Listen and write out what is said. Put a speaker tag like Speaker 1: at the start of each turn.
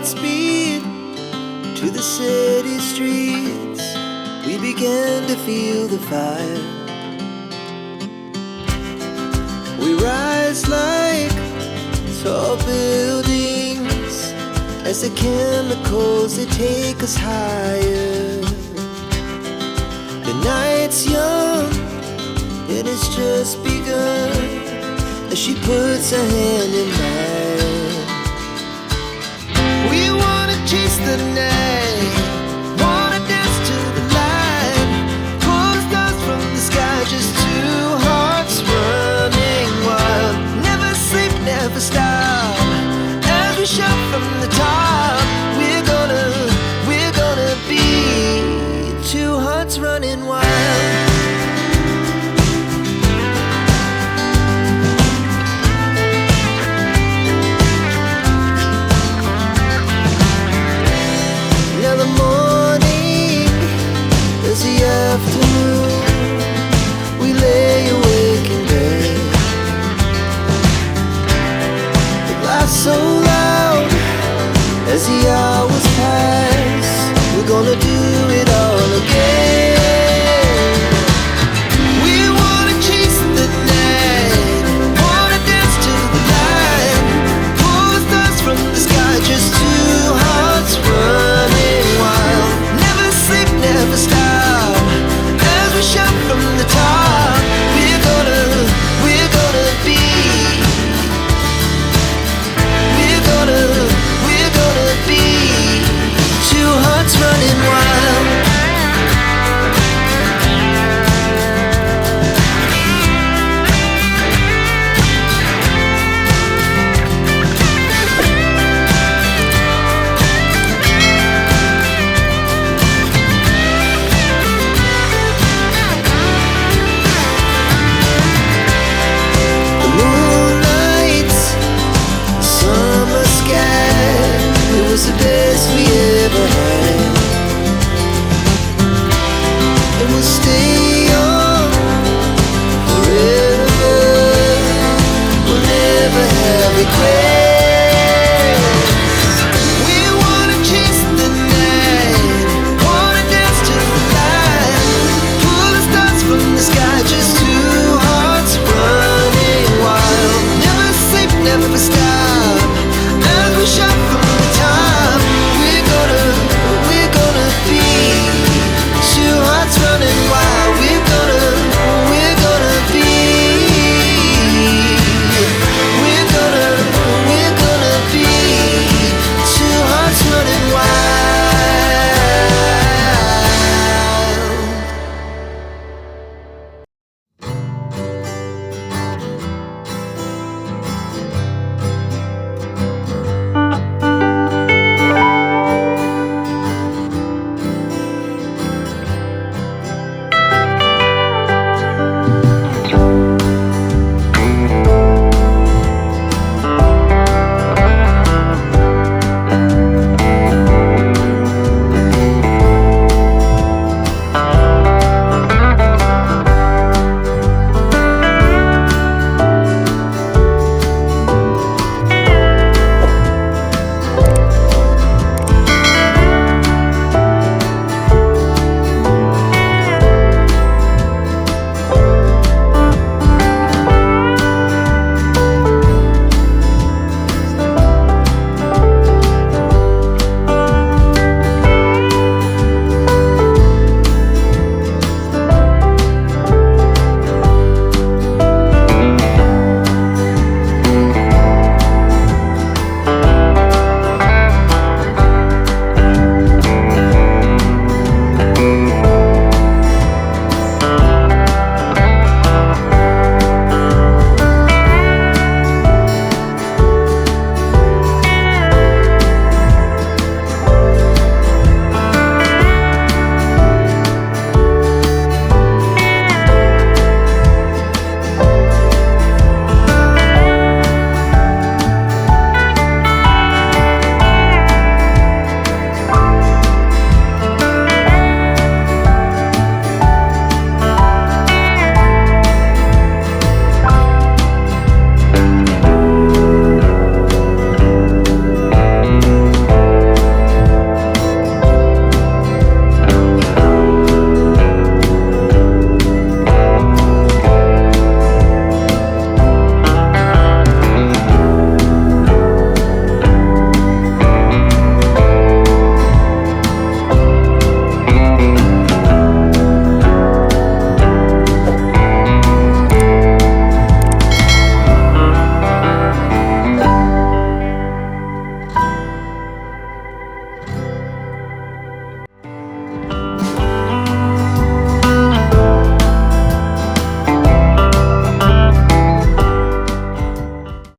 Speaker 1: light speed to the city streets. We began to feel the fire. We rise like tall buildings as the chemicals, they take us higher. The night's young and it's just begun as she puts her hand in mine. We wanna chase the night, wanna dance to the light, pull stars from the sky, just two hearts running wild. Never sleep, never stop, as we shout from the top. We're gonna be two hearts running wild. Now the morning is the afternoon. We lay awake in bed. The glass so